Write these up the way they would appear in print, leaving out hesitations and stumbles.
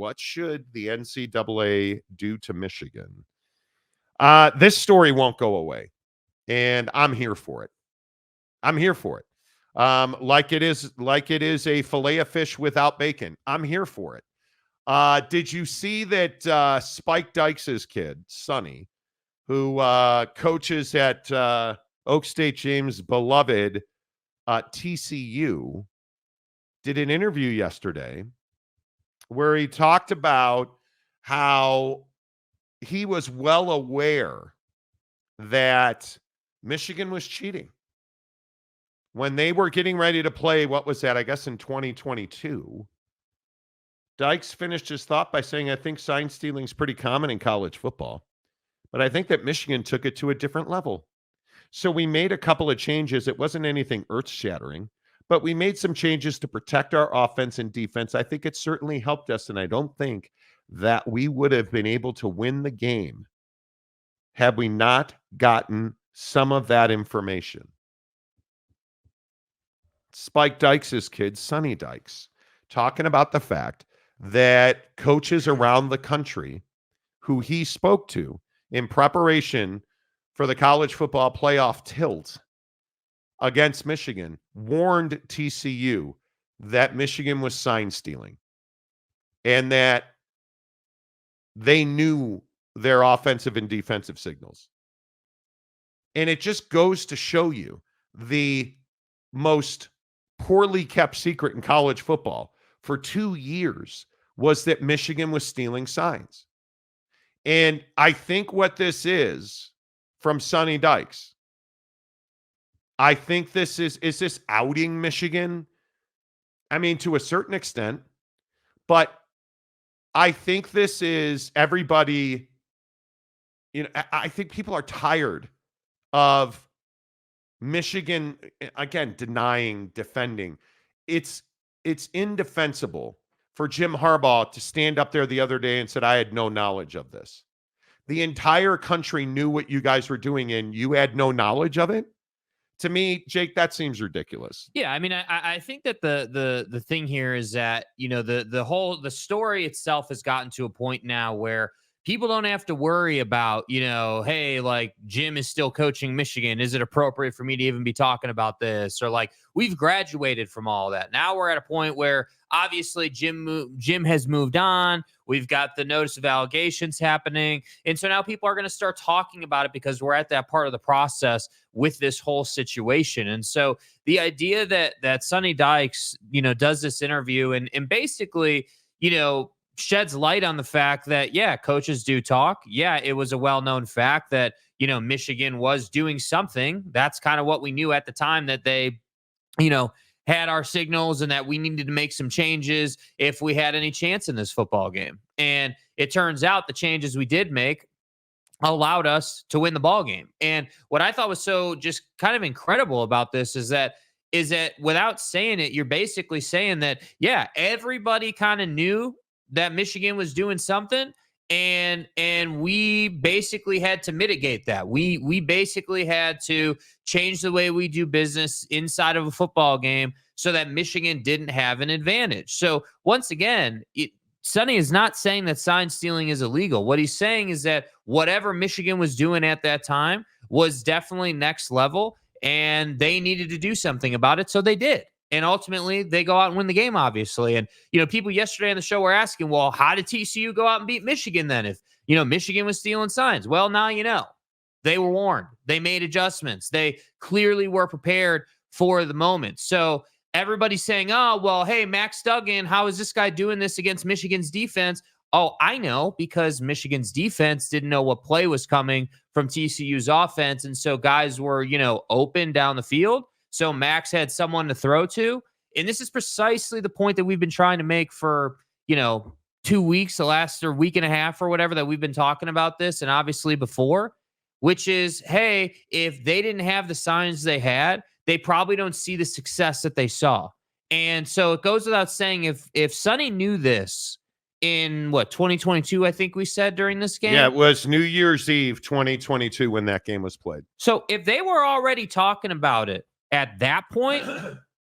what should the NCAA do to Michigan? This story won't go away, and I'm here for it. I'm here for it. Like it is a fillet of fish without bacon. I'm here for it. Did you see that Spike Dykes' kid, Sonny, who coaches at Oak State James' beloved TCU, did an interview yesterday where he talked about how he was well aware that Michigan was cheating when they were getting ready to play. What was that? I guess in 2022. Dykes finished his thought by saying, I think sign stealing is pretty common in college football, but I think that Michigan took it to a different level. So we made a couple of changes. It wasn't anything earth-shattering, but we made some changes to protect our offense and defense. I think it certainly helped us, and I don't think that we would have been able to win the game had we not gotten some of that information. Spike Dykes' kid, Sonny Dykes, talking about the fact that coaches around the country who he spoke to in preparation for the college football playoff tilt against Michigan warned TCU that Michigan was sign stealing and that they knew their offensive and defensive signals. And it just goes to show you the most poorly kept secret in college football for 2 years was that Michigan was stealing signs. And I think what this is from Sonny Dykes, I think this is this outing Michigan? I mean, to a certain extent, but I think this is everybody, I think people are tired of Michigan, again, denying, defending. It's indefensible for Jim Harbaugh to stand up there the other day and said, I had no knowledge of this. The entire country knew what you guys were doing and you had no knowledge of it. To me, Jake, that seems ridiculous. Yeah, I mean, I think that the thing here is that, the story itself has gotten to a point now where people don't have to worry about, hey, like Jim is still coaching Michigan. Is it appropriate for me to even be talking about this? Or like we've graduated from all that. Now we're at a point where obviously Jim has moved on. We've got the notice of allegations happening. And so now people are going to start talking about it because we're at that part of the process with this whole situation. And so the idea that Sonny Dykes, does this interview and basically, sheds light on the fact that, yeah, coaches do talk. Yeah, it was a well-known fact that, Michigan was doing something. That's kind of what we knew at the time, that they, had our signals and that we needed to make some changes if we had any chance in this football game. And it turns out the changes we did make allowed us to win the ball game. And what I thought was so just kind of incredible about this is that without saying it, you're basically saying that, yeah, everybody kind of knew that Michigan was doing something, and we basically had to mitigate that. We basically had to change the way we do business inside of a football game so that Michigan didn't have an advantage. So once again, Sonny is not saying that sign stealing is illegal. What he's saying is that whatever Michigan was doing at that time was definitely next level, and they needed to do something about it, so they did. And ultimately, they go out and win the game, obviously. And, people yesterday on the show were asking, well, how did TCU go out and beat Michigan then if, Michigan was stealing signs? Well, now you know. They were warned. They made adjustments. They clearly were prepared for the moment. So everybody's saying, oh, well, hey, Max Duggan, how is this guy doing this against Michigan's defense? Oh, I know, because Michigan's defense didn't know what play was coming from TCU's offense. And so guys were, open down the field. So Max had someone to throw to. And this is precisely the point that we've been trying to make for, 2 weeks, the last or week and a half or whatever that we've been talking about this. And obviously before, which is, hey, if they didn't have the signs they had, they probably don't see the success that they saw. And so it goes without saying, if Sonny knew this in 2022, I think we said during this game. Yeah, it was New Year's Eve 2022 when that game was played. So if they were already talking about it at that point,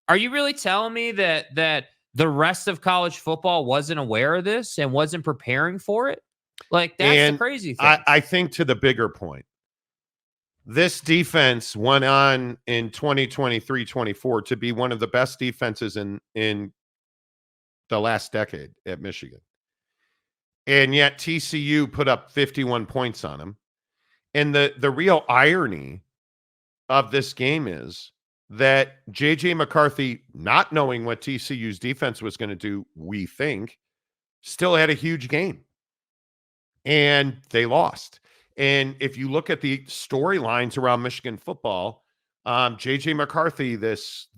are you really telling me that the rest of college football wasn't aware of this and wasn't preparing for it. Like, that's And the crazy thing. I think to the bigger point, this defense went on in 2023-24 to be one of the best defenses in the last decade at Michigan. And yet TCU put up 51 points on them. And the real irony of this game is that J.J. McCarthy, not knowing what TCU's defense was going to do, we think, still had a huge game. And they lost. And if you look at the storylines around Michigan football, J.J. McCarthy, this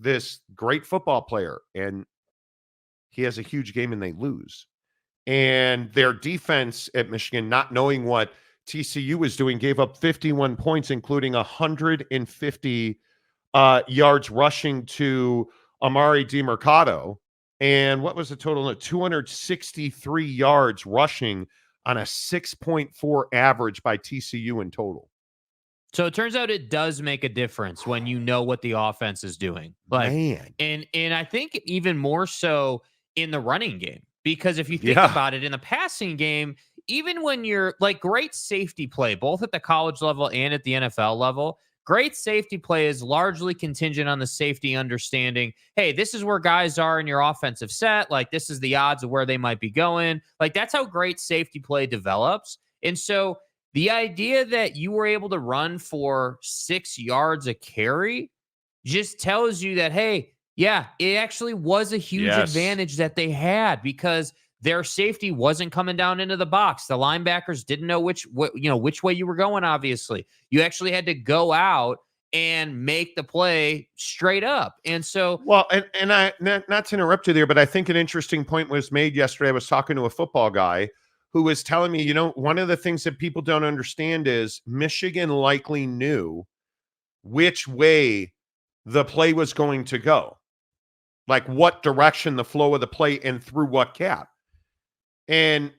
great football player, and he has a huge game and they lose. And their defense at Michigan, not knowing what TCU was doing, gave up 51 points, including 150 yards rushing to Amari DiMercato. And what was the total? 263 yards rushing on a 6.4 average by TCU in total. So it turns out it does make a difference when you know what the offense is doing. Like, man. And I think even more so in the running game. Because if you think about it, in the passing game, even when you're like great safety play, both at the college level and at the NFL level, great safety play is largely contingent on the safety understanding, hey, this is where guys are in your offensive set. Like, this is the odds of where they might be going. Like, that's how great safety play develops. And so the idea that you were able to run for 6 yards a carry just tells you that, hey, yeah, it actually was a huge advantage that they had because their safety wasn't coming down into the box. The linebackers didn't know which way you were going. Obviously, you actually had to go out and make the play straight up. And so, well, and I not to interrupt you there, but I think an interesting point was made yesterday. I was talking to a football guy who was telling me, one of the things that people don't understand is Michigan likely knew which way the play was going to go. Like what direction the flow of the play and through what gap. And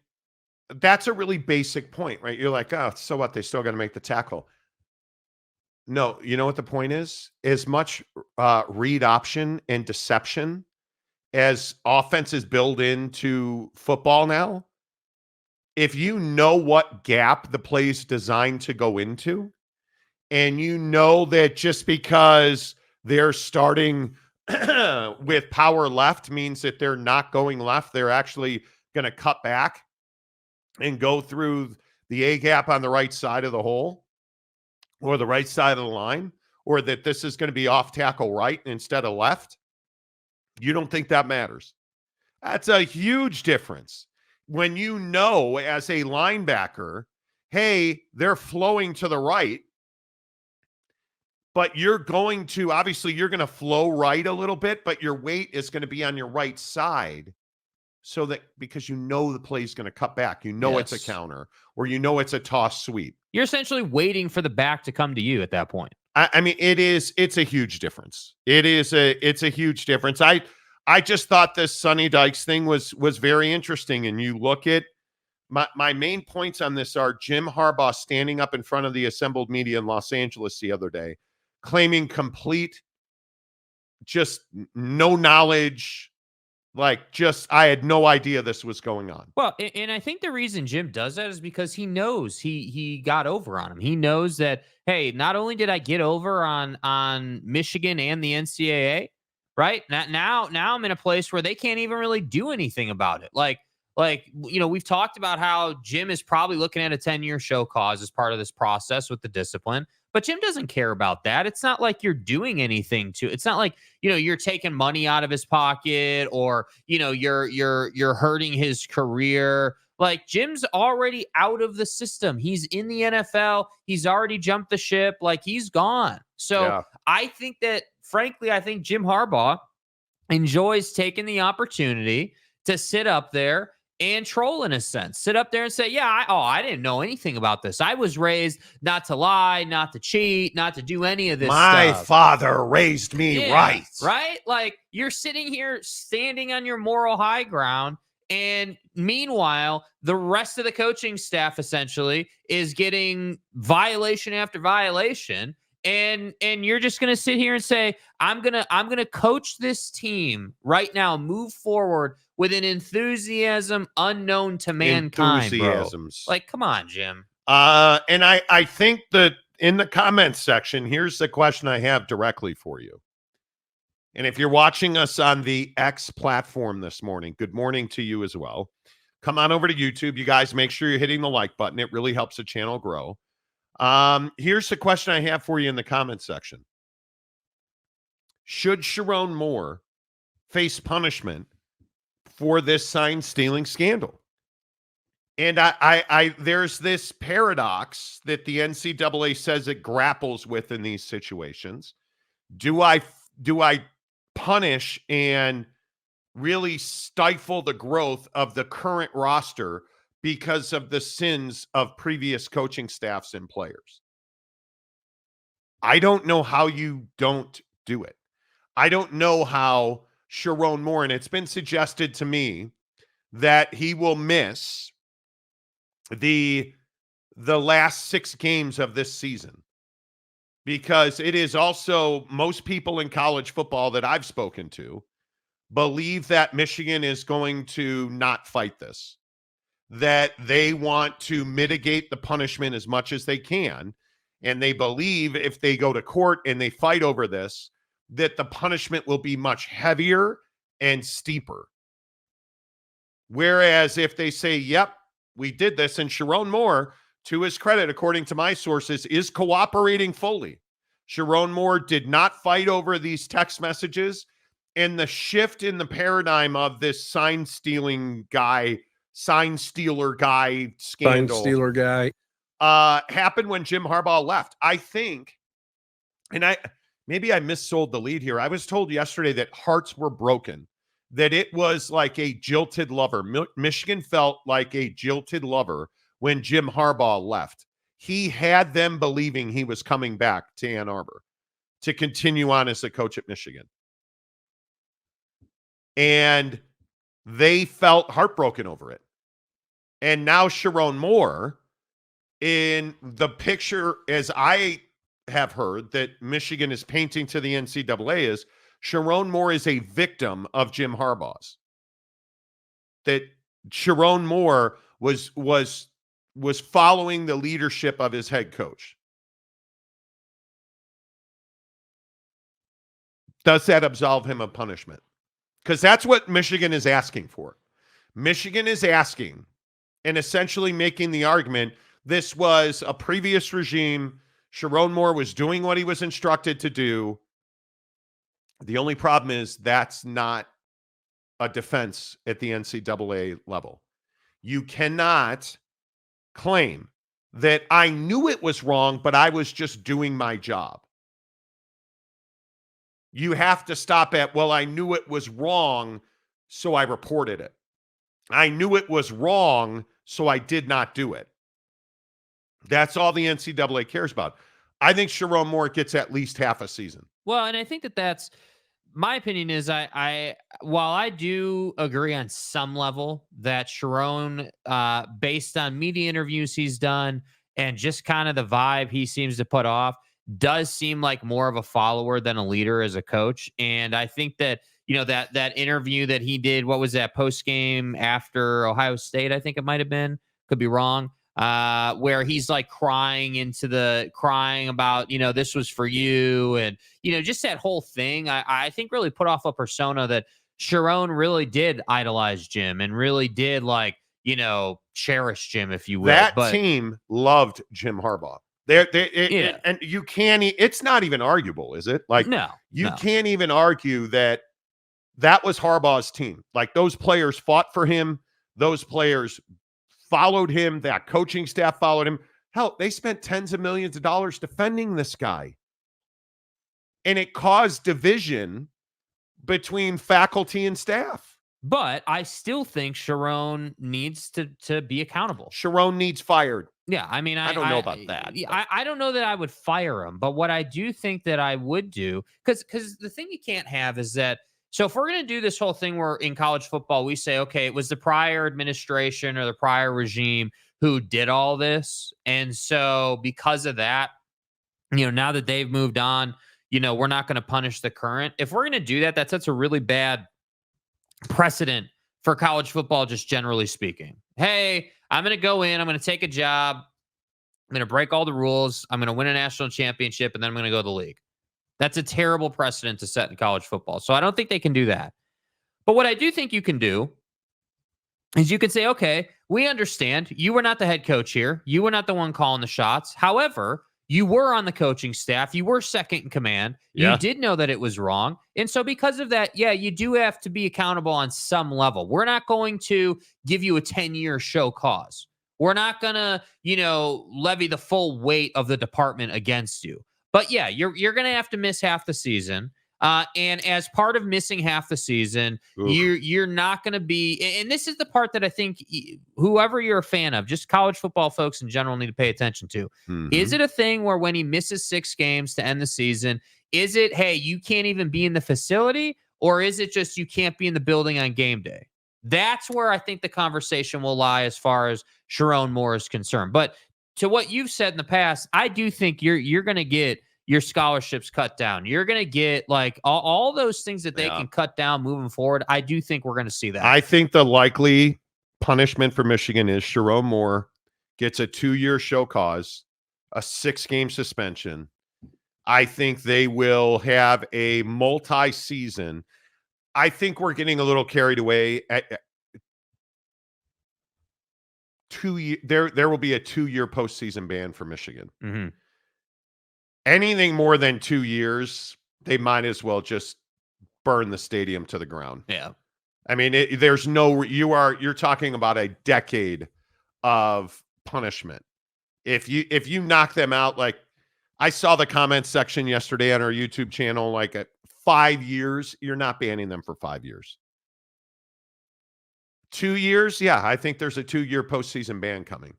that's a really basic point, right? You're like, oh, so what? They still got to make the tackle. No, you know what the point is? As much read option and deception as offenses build into football now, if you know what gap the play is designed to go into, and you know that just because they're starting with power left means that they're not going left. They're actually going to cut back and go through the A gap on the right side of the hole or the right side of the line, or that this is going to be off tackle right instead of left. You don't think that matters. That's a huge difference. When you know as a linebacker, hey, they're flowing to the right, but you're going to flow right a little bit, but your weight is going to be on your right side. So that because the play is going to cut back, it's a counter or it's a toss sweep. You're essentially waiting for the back to come to you at that point. I mean, it's a huge difference. It's a huge difference. I just thought this Sonny Dykes thing was very interesting. And you look at my main points on this are Jim Harbaugh standing up in front of the assembled media in Los Angeles the other day, claiming complete, just no knowledge. I had no idea this was going on. Well, and I think the reason Jim does that is because he knows he got over on him. He knows that, hey, not only did I get over on Michigan and the NCAA, right? Now I'm in a place where they can't even really do anything about it. Like, we've talked about how Jim is probably looking at a 10-year show cause as part of this process with the discipline. But Jim doesn't care about that. It's not like you're doing anything to. It's not like, you're taking money out of his pocket or, you're hurting his career. Like, Jim's already out of the system. He's in the NFL. He's already jumped the ship. Like, he's gone. So I think that, frankly, Jim Harbaugh enjoys taking the opportunity to sit up there and troll in a sense. Sit up there and say, I didn't know anything about this. I was raised not to lie, not to cheat, not to do any of this My stuff. father raised me right. Right? Like, you're sitting here standing on your moral high ground, and meanwhile, the rest of the coaching staff essentially is getting violation after violation. And you're just gonna sit here and say, I'm gonna coach this team right now, move forward with an enthusiasm unknown to mankind, bro. Enthusiasms. Like, come on, Jim. And I think that in the comments section, here's the question I have directly for you. And if you're watching us on the X platform this morning, good morning to you as well. Come on over to YouTube. You guys make sure you're hitting the like button. It really helps the channel grow. Here's the question I have for you in the comments section. Should Sherrone Moore face punishment for this sign stealing scandal? And I there's this paradox that the NCAA says it grapples with in these situations. Do I punish and really stifle the growth of the current roster because of the sins of previous coaching staffs and players? I don't know how you don't do it. I don't know how Sherrone Moore, and it's been suggested to me that he will miss the last 6 games of this season, because it is also, most people in college football that I've spoken to believe that Michigan is going to not fight this, that they want to mitigate the punishment as much as they can. And they believe if they go to court and they fight over this, that the punishment will be much heavier and steeper. Whereas if they say, yep, we did this, and Sherrone Moore, to his credit, according to my sources, is cooperating fully. Sherrone Moore did not fight over these text messages. And the shift in the paradigm of this sign stealer guy scandal happened when Jim Harbaugh left. I think, and maybe I missold the lead here. I was told yesterday that hearts were broken, that it was like a jilted lover. Michigan felt like a jilted lover when Jim Harbaugh left. He had them believing he was coming back to Ann Arbor to continue on as a coach at Michigan. And they felt heartbroken over it. And now Chiron Moore, in the picture, as I have heard, that Michigan is painting to the NCAA, is Chiron Moore is a victim of Jim Harbaugh's. That Chiron Moore was following the leadership of his head coach. Does that absolve him of punishment? Because that's what Michigan is asking for. Michigan is asking and essentially making the argument this was a previous regime. Chiron Moore was doing what he was instructed to do. The only problem is that's not a defense at the NCAA level. You cannot claim that I knew it was wrong, but I was just doing my job. You have to stop at, well, I knew it was wrong, so I reported it. I knew it was wrong, so I did not do it. That's all the NCAA cares about. I think Chiron Moore gets at least half a season. Well, and I think that's my opinion is while I do agree on some level that Sherrone, based on media interviews he's done and just kind of the vibe he seems to put off, does seem like more of a follower than a leader as a coach. And I think that, that interview that he did, what was that, post game after Ohio State, I think it might have been, could be wrong, where he's like crying about, this was for you. And, just that whole thing, I think really put off a persona that Sherrone really did idolize Jim and really did cherish Jim, if you will. That team loved Jim Harbaugh. And you can't, it's not even arguable, is it? Like, you can't even argue that was Harbaugh's team. Like, those players fought for him. Those players followed him. That coaching staff followed him. Hell, they spent tens of millions of dollars defending this guy. And it caused division between faculty and staff. But I still think Sherrone needs to be accountable. Sherrone needs fired. Yeah, I mean, I don't know about that. I don't know that I would fire him, but what I do think that I would do, because the thing you can't have is that, so if we're going to do this whole thing where in college football, we say, okay, it was the prior administration or the prior regime who did all this. And so because of that, now that they've moved on, we're not going to punish the current. If we're going to do that, that sets a really bad precedent for college football, just generally speaking. Hey, I'm going to go in, I'm going to take a job, I'm going to break all the rules, I'm going to win a national championship, and then I'm going to go to the league. That's a terrible precedent to set in college football. So I don't think they can do that. But what I do think you can do is you can say, okay, we understand you were not the head coach here. You were not the one calling the shots. However, you were on the coaching staff. You were second in command. Yeah. You did know that it was wrong. And so because of that, yeah, you do have to be accountable on some level. We're not going to give you a 10-year show cause. We're not going to, levy the full weight of the department against you. But yeah, you're going to have to miss half the season. And as part of missing half the season, you're not going to be, and this is the part that I think whoever you're a fan of, just college football folks in general need to pay attention to. Mhm. Is it a thing where when he misses 6 games to end the season, is it, hey, you can't even be in the facility, or is it just you can't be in the building on game day? That's where I think the conversation will lie as far as Chiron Moore is concerned. But to what you've said in the past, I do think you're going to get your scholarships cut down. You're going to get like all those things that they can cut down moving forward. I do think we're going to see that. I think the likely punishment for Michigan is Sherrone Moore gets a 2-year show cause, a 6-game suspension. I think they will have a multi-season. I think we're getting a little carried away. At 2 years, there will be a 2-year postseason ban for Michigan. Mm-hmm. Anything more than 2 years, they might as well just burn the stadium to the ground. Yeah. I mean, you're talking about a decade of punishment. If you knock them out, like I saw the comments section yesterday on our YouTube channel, like at 5 years, you're not banning them for 5 years. 2 years, yeah, I think there's a 2-year postseason ban coming.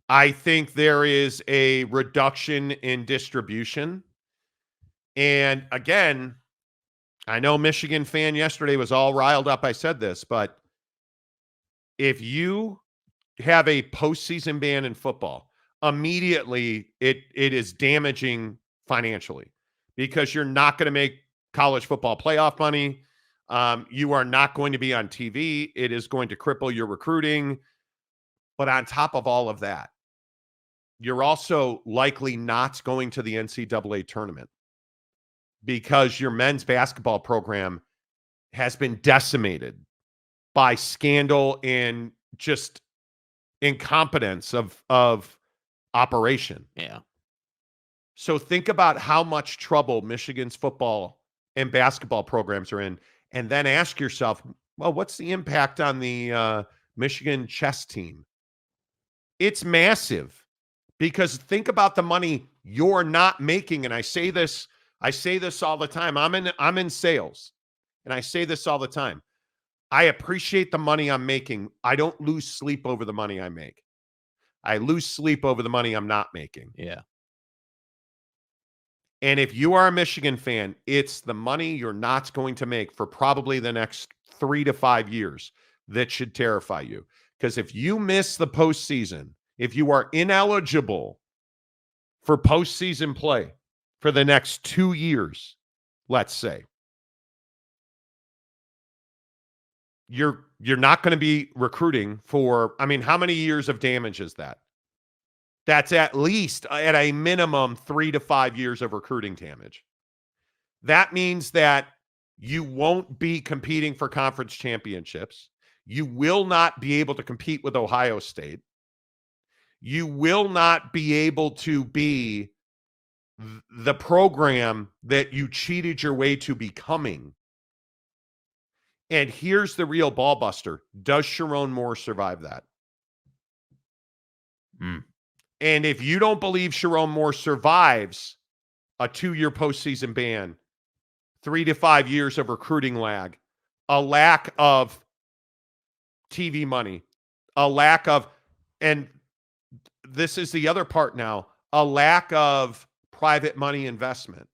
I think there is a reduction in distribution. And again, I know Michigan fan yesterday was all riled up. I said this, but if you have a postseason ban in football, immediately it is damaging financially because you're not going to make college football playoff money. You are not going to be on TV. It is going to cripple your recruiting. But on top of all of that, you're also likely not going to the NCAA tournament because your men's basketball program has been decimated by scandal and just incompetence of operation. Yeah. So think about how much trouble Michigan's football and basketball programs are in, and then ask yourself, well, what's the impact on the Michigan chess team? It's massive. Because think about the money you're not making. And I say this all the time. I'm in sales. And I say this all the time. I appreciate the money I'm making. I don't lose sleep over the money I make. I lose sleep over the money I'm not making. Yeah. And if you are a Michigan fan, it's the money you're not going to make for probably the next 3 to 5 years that should terrify you. Because if you miss the postseason, if you are ineligible for postseason play for the next 2 years, let's say, you're not going to be recruiting for, I mean, how many years of damage is that? That's at least, at a minimum, 3 to 5 years of recruiting damage. That means that you won't be competing for conference championships. You will not be able to compete with Ohio State. You will not be able to be the program that you cheated your way to becoming. And here's the real ball buster. Does Chiron Moore survive that? And if you don't believe Chiron Moore survives a 2-year postseason ban, 3 to 5 years of recruiting lag, a lack of TV money, a lack of, and this is the other part now, a lack of private money investment.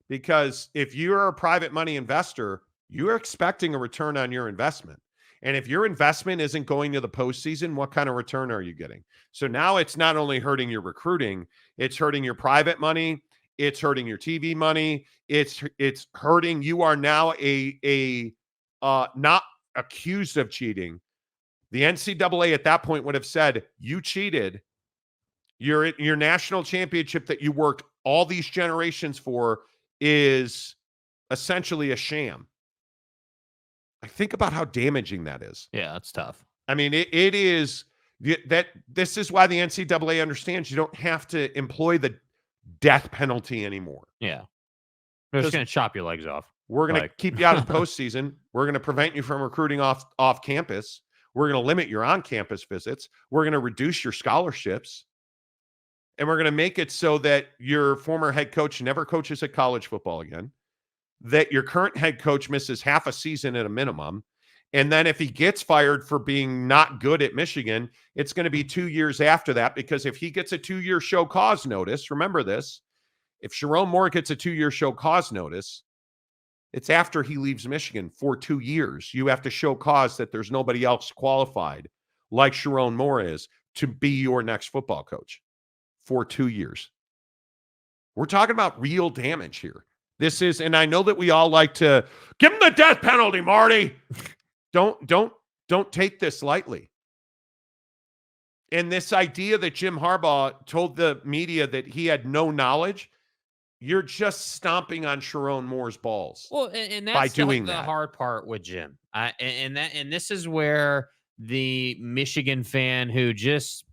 Because if you're a private money investor, you're expecting a return on your investment. And if your investment isn't going to the postseason, what kind of return are you getting? So now it's not only hurting your recruiting, it's hurting your private money, It's hurting your TV money. It's hurting. You are now not accused of cheating. The NCAA at that point would have said, you cheated. Your national championship that you worked all these generations for is essentially a sham. I think about how damaging that is. Yeah, that's tough. I mean, it is that this is why the NCAA understands you don't have to employ the death penalty anymore. Yeah. They're just going to chop your legs off. We're going to keep you out of the postseason. We're going to prevent you from recruiting off campus. We're going to limit your on-campus visits. We're going to reduce your scholarships. And we're going to make it so that your former head coach never coaches at college football again, that your current head coach misses half a season at a minimum. And then if he gets fired for being not good at Michigan, it's going to be 2 years after that, because if he gets a 2-year show cause notice, remember this, if Sherrone Moore gets a 2-year show cause notice, it's after he leaves Michigan for 2 years. You have to show cause that there's nobody else qualified like Chiron Moore is to be your next football coach for 2 years. We're talking about real damage here. This is, and I know that we all like to give him the death penalty, Marty. Don't take this lightly. And this idea that Jim Harbaugh told the media that he had no knowledge, you're just stomping on Sherrone Moore's balls. Well, and that's by doing the that. hard part with Jim. And this is where the Michigan fan who just,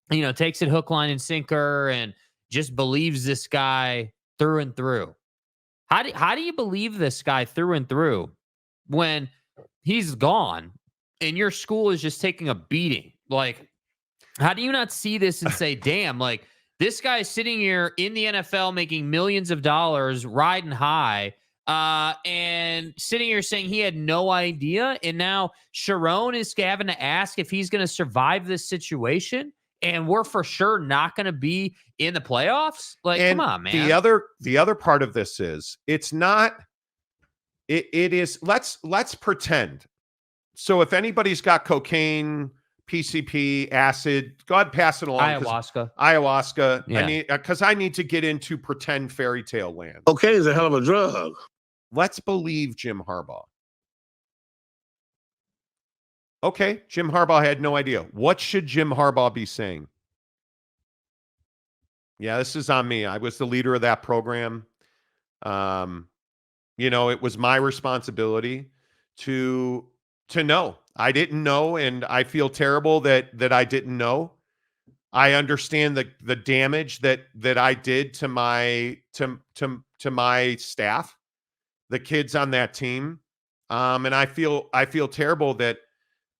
takes it hook, line, and sinker and just believes this guy through and through. How do you believe this guy through and through when he's gone and your school is just taking a beating? Like, how do you not see this and say, damn, like, this guy's sitting here in the NFL making millions of dollars, riding high, and sitting here saying he had no idea. And now Sherrone is having to ask if he's going to survive this situation. And we're for sure not going to be in the playoffs. Like, come on, man. The other part of this is it's not. It is. Let's pretend. So if anybody's got cocaine, PCP, acid, go ahead, pass it along. Ayahuasca. Yeah. I need to get into pretend fairy tale land. Cocaine is a hell of a drug. Let's believe Jim Harbaugh. Okay, Jim Harbaugh had no idea. What should Jim Harbaugh be saying? Yeah, this is on me. I was the leader of that program. It was my responsibility to know. I didn't know, and I feel terrible that I didn't know. I understand the damage that I did to my staff, the kids on that team, and I feel terrible that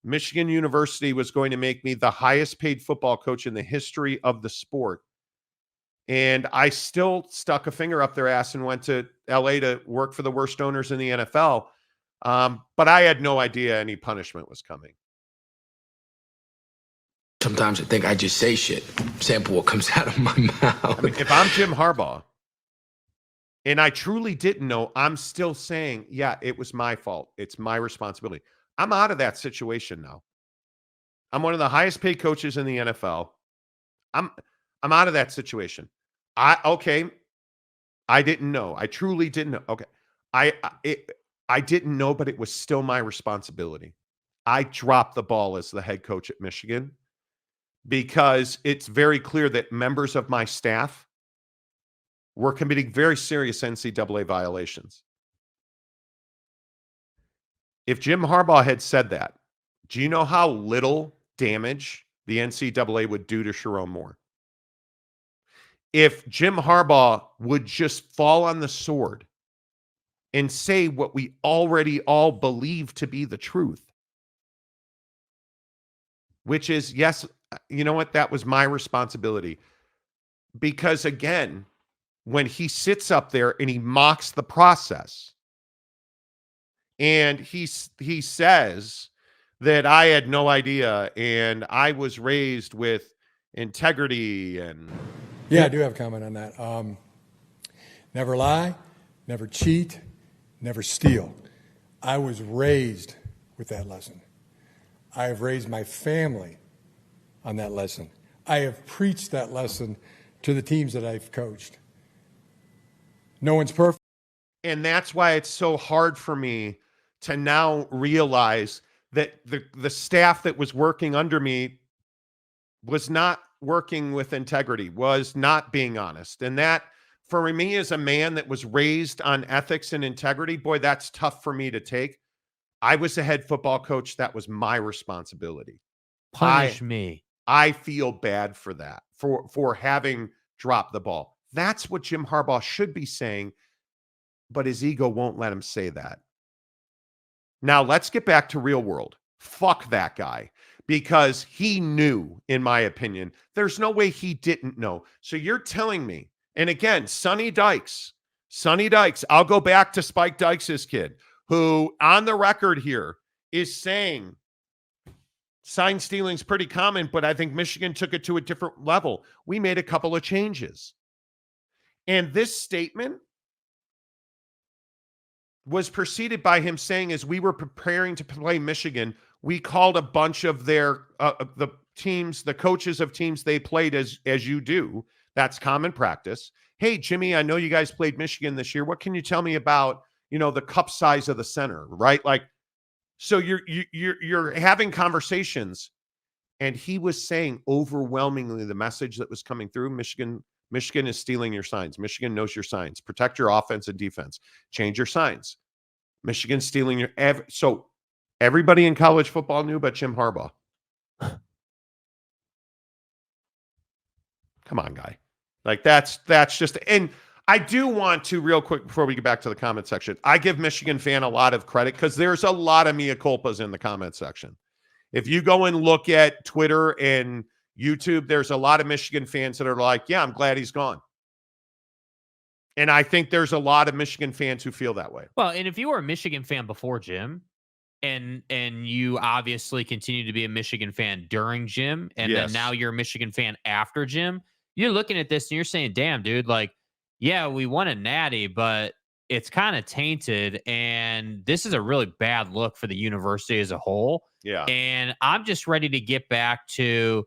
Michigan University was going to make me the highest paid football coach in the history of the sport. And I still stuck a finger up their ass and went to LA to work for the worst owners in the NFL. But I had no idea any punishment was coming. Sometimes I think I just say shit, sample what comes out of my mouth. I mean, if I'm Jim Harbaugh and I truly didn't know, I'm still saying, yeah, it was my fault. It's my responsibility. I'm out of that situation now. I'm one of the highest paid coaches in the NFL. I'm out of that situation. I didn't know. I truly didn't know. Okay. I didn't know, but it was still my responsibility. I dropped the ball as the head coach at Michigan because it's very clear that members of my staff were committing very serious NCAA violations. If Jim Harbaugh had said that, do you know how little damage the NCAA would do to Chiron Moore? If Jim Harbaugh would just fall on the sword and say what we already all believe to be the truth, which is, yes, you know what? That was my responsibility. Because again, when he sits up there and he mocks the process and he says that I had no idea and I was raised with integrity and... Yeah, I do have a comment on that. Never lie, never cheat, never steal. I was raised with that lesson. I have raised my family on that lesson. I have preached that lesson to the teams that I've coached. No one's perfect. And that's why it's so hard for me to now realize that the staff that was working under me was not working with integrity, was not being honest. And that, for me, as a man that was raised on ethics and integrity, boy, that's tough for me to take. I was a head football coach. That was my responsibility. Punish me. I feel bad for that, for having dropped the ball. That's what Jim Harbaugh should be saying, but his ego won't let him say that. Now, let's get back to real world. Fuck that guy, because he knew, in my opinion. There's no way he didn't know. So you're telling me, and again, Sonny Dykes, I'll go back to Spike Dykes' kid, who on the record here is saying sign stealing is pretty common, but I think Michigan took it to a different level. We made a couple of changes. And this statement was preceded by him saying, as we were preparing to play Michigan, we called a bunch of their the teams, the coaches of teams they played, as you do. That's common practice. Hey, Jimmy, I know you guys played Michigan this year. What can you tell me about, the cup size of the center, right? Like, so you're having conversations, and he was saying overwhelmingly the message that was coming through: Michigan is stealing your signs. Michigan knows your signs. Protect your offense and defense. Change your signs. Michigan's stealing your so everybody in college football knew about Jim Harbaugh. Come on, guy. Like that's just, and I do want to, real quick before we get back to the comment section, I give Michigan fan a lot of credit because there's a lot of mea culpas in the comment section. If you go and look at Twitter and YouTube, there's a lot of Michigan fans that are like, yeah, I'm glad he's gone. And I think there's a lot of Michigan fans who feel that way. Well, and if you were a Michigan fan before Jim, and you obviously continue to be a Michigan fan during Jim, and Yes. then now you're a Michigan fan after Jim, you're looking at this and you're saying, damn, dude, like, yeah, we won a natty, but it's kind of tainted, and this is a really bad look for the university as a whole. Yeah. And I'm just ready to get back to,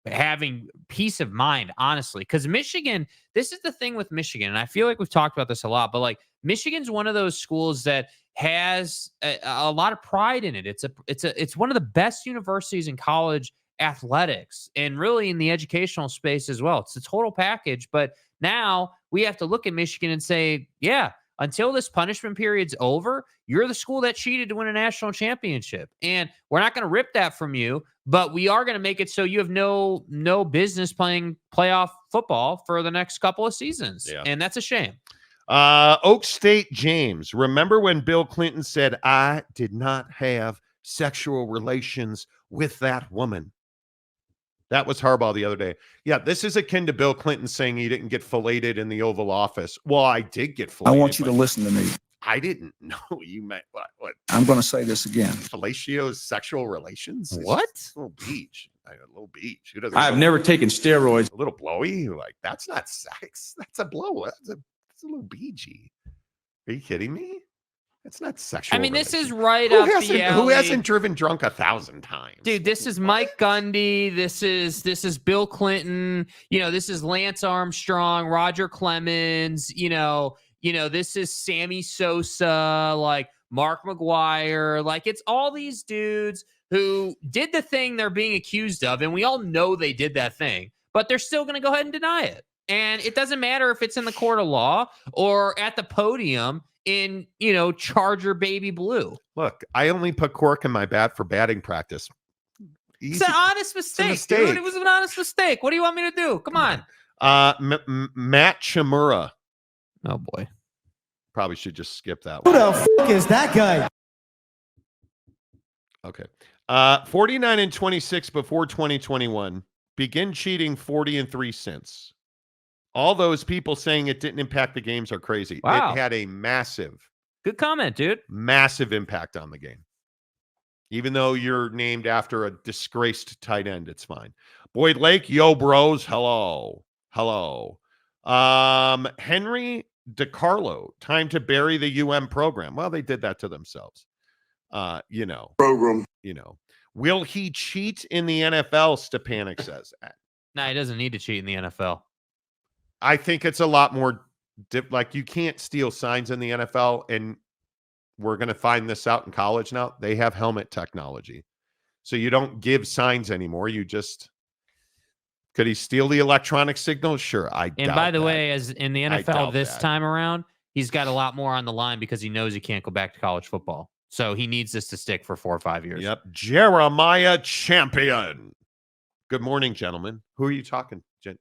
having peace of mind, honestly, because Michigan, this is the thing with Michigan, and I feel like we've talked about this a lot, but like Michigan's one of those schools that has a lot of pride in it. It's one of the best universities in college athletics and really in the educational space as well. It's a total package, but now we have to look at Michigan and say, yeah, until this punishment period's over, you're the school that cheated to win a national championship. And we're not going to rip that from you, but we are going to make it so you have no business playing playoff football for the next couple of seasons. Yeah. And that's a shame. Oak State James, remember when Bill Clinton said, I did not have sexual relations with that woman? That was Harbaugh the other day. Yeah, this is akin to Bill Clinton saying he didn't get filleted in the Oval Office. Well, I did get filleted. I want you to listen to me. I didn't know you meant what? I'm going to say this again. Fellatio's sexual relations? What? A little beach. A little beach. Who doesn't? I've never taken steroids. A little blowy. Like, that's not sex. That's a blow. That's a little beachy. Are you kidding me? It's not sexual. I mean, this is relations. right Who up hasn't, the alley. Who hasn't driven drunk 1,000 times? Dude, this is Mike Gundy. This is Bill Clinton. This is Lance Armstrong, Roger Clemens. This is Sammy Sosa, like Mark McGuire. Like, it's all these dudes who did the thing they're being accused of, and we all know they did that thing, but they're still going to go ahead and deny it. And it doesn't matter if it's in the court of law or at the podium in, Charger baby blue. Look, I only put cork in my bat for batting practice. It's an honest mistake, dude. It was an honest mistake. What do you want me to do? Come on. Matt Chimura. Oh, boy. Probably should just skip that Who one. the fuck is that guy? Okay. 49-26 before 2021. Begin cheating 40-3 since. All those people saying it didn't impact the games are crazy. Wow. It had a massive Good comment, dude. impact on the game. Even though you're named after a disgraced tight end, it's fine. Boyd Lake, yo, bros. Hello. Henry DiCarlo, time to bury the UM program. Well, they did that to themselves. Program. Will he cheat in the NFL? Stepanik says. Nah, he doesn't need to cheat in the NFL. I think it's a lot more like you can't steal signs in the NFL, and we're going to find this out in college now. They have helmet technology. So you don't give signs anymore. You just, could he steal the electronic signals? Sure. And by the way, as in the NFL this that. time around, he's got a lot more on the line because he knows he can't go back to college football. So he needs this to stick for 4 or 5 years. Yep. Jeremiah Champion. Good morning, gentlemen. Who are you talking to?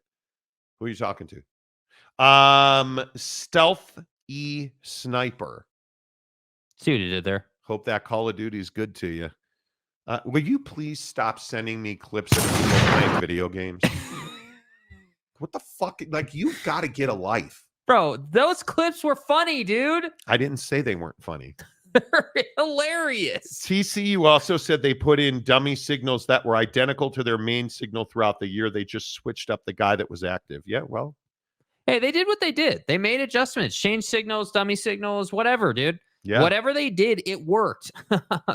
Who are you talking to? Stealth E Sniper. See what he did there. Hope that Call of Duty is good to you. Will you please stop sending me clips of people playing video games? What the fuck? Like, you've got to get a life. Bro, those clips were funny, dude. I didn't say they weren't funny. They're hilarious. TCU also said they put in dummy signals that were identical to their main signal throughout the year. They just switched up the guy that was active. Yeah, well. Hey, they did what they did. They made adjustments, changed signals, dummy signals, whatever, dude. Yeah. Whatever they did, it worked.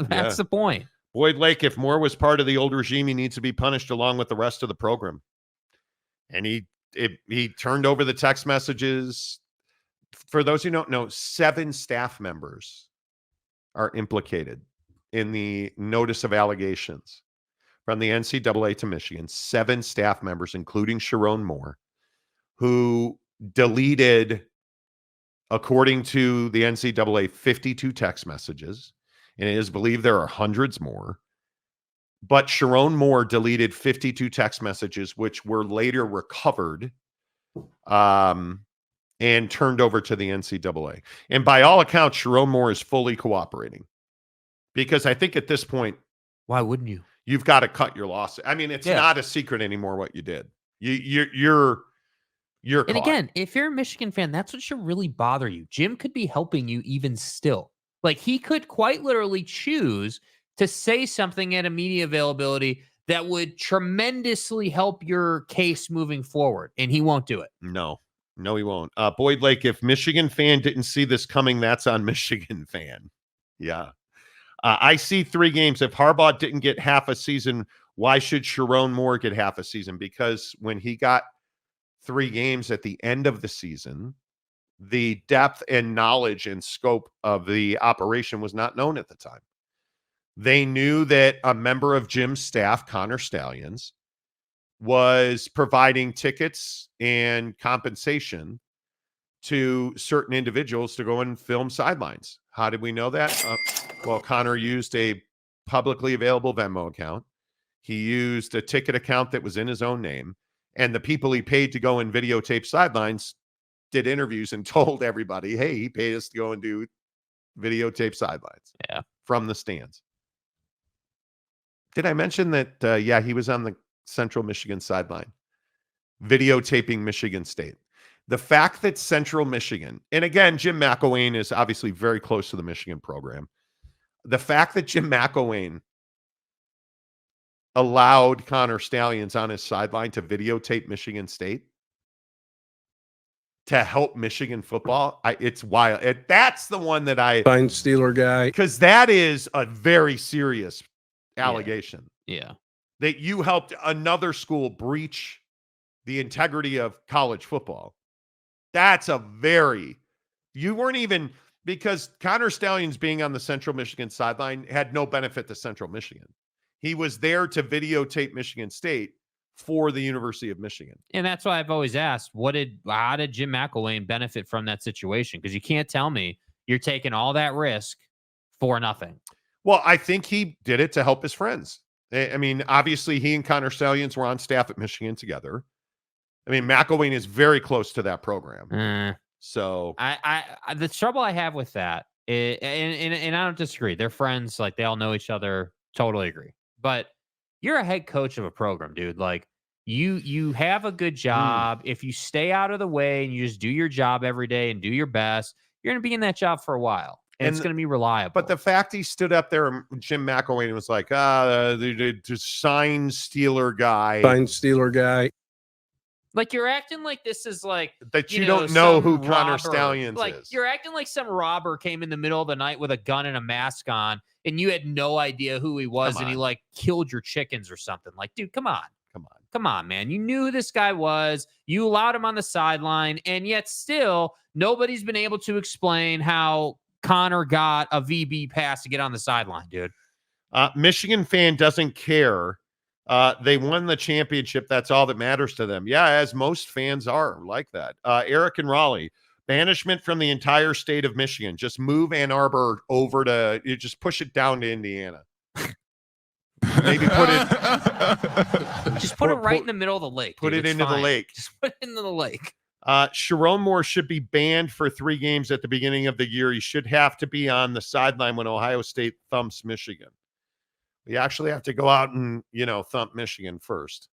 That's the point. Boyd Lake, if Moore was part of the old regime, he needs to be punished along with the rest of the program. And he turned over the text messages. For those who don't know, 7 staff members are implicated in the notice of allegations from the NCAA to Michigan. 7 staff members, including Chiron Moore, who deleted, according to the NCAA, 52 text messages. And it is believed there are hundreds more. But Chiron Moore deleted 52 text messages, which were later recovered and turned over to the NCAA. And by all accounts, Chiron Moore is fully cooperating. Because I think at this point, why wouldn't you? You've got to cut your loss. I mean, it's not a secret anymore what you did. You're caught. And again, if you're a Michigan fan, that's what should really bother you. Jim could be helping you even still. Like, he could quite literally choose to say something at a media availability that would tremendously help your case moving forward, and he won't do it. No, he won't. Boyd Lake, if Michigan fan didn't see this coming, that's on Michigan fan. Yeah. I see 3 games. If Harbaugh didn't get half a season, why should Chiron Moore get half a season? Because when he got 3 games at the end of the season, the depth and knowledge and scope of the operation was not known at the time. They knew that a member of Jim's staff, Connor Stallions, was providing tickets and compensation to certain individuals to go and film sidelines. How did we know that? Well, Connor used a publicly available Venmo account. He used a ticket account that was in his own name. And the people he paid to go and videotape sidelines did interviews and told everybody, hey, he paid us to go and do videotape sidelines from the stands. Did I mention that, he was on the Central Michigan sideline videotaping Michigan State. The fact that Central Michigan, and again, Jim McElwain is obviously very close to the Michigan program. The fact that Jim McElwain allowed Connor Stallions on his sideline to videotape Michigan State to help Michigan football, it's wild. That's the one that I Fine Steeler guy, because that is a very serious allegation. Yeah. That you helped another school breach the integrity of college football. That's you weren't even, because Connor Stallions being on the Central Michigan sideline had no benefit to Central Michigan. He was there to videotape Michigan State for the University of Michigan. And that's why I've always asked, how did Jim McElwain benefit from that situation? Because you can't tell me you're taking all that risk for nothing. Well, I think he did it to help his friends. I mean, obviously, he and Connor Stallions were on staff at Michigan together. I mean, McElwain is very close to that program. So I the trouble I have with that is, and I don't disagree. They're friends. Like, they all know each other. Totally agree. But you're a head coach of a program, dude. Like, you have a good job. If you stay out of the way and you just do your job every day and do your best, you're going to be in that job for a while. And it's going to be reliable. But the fact he stood up there and Jim McElwain was like, the sign stealer guy. Fine Steeler guy. Like, you're acting like this is like that you don't know who robber. Connor Stallions like, is. You're acting like some robber came in the middle of the night with a gun and a mask on, and you had no idea who he was, and he like killed your chickens or something. Like, dude, come on. Come on, man. You knew who this guy was. You allowed him on the sideline, and yet still nobody's been able to explain how Connor got a VB pass to get on the sideline, dude. Michigan fan doesn't care. They won the championship. That's all that matters to them. Yeah, as most fans are like that. Eric and Raleigh, banishment from the entire state of Michigan. Just move Ann Arbor over to, you just push it down to Indiana. Maybe put it. Just put it right in the middle of the lake. Put dude. it It's into the fine. lake. Just put it into the lake. Sherrone Moore should be banned for 3 games at the beginning of the year. He should have to be on the sideline when Ohio State thumps Michigan. We actually have to go out and, thump Michigan first.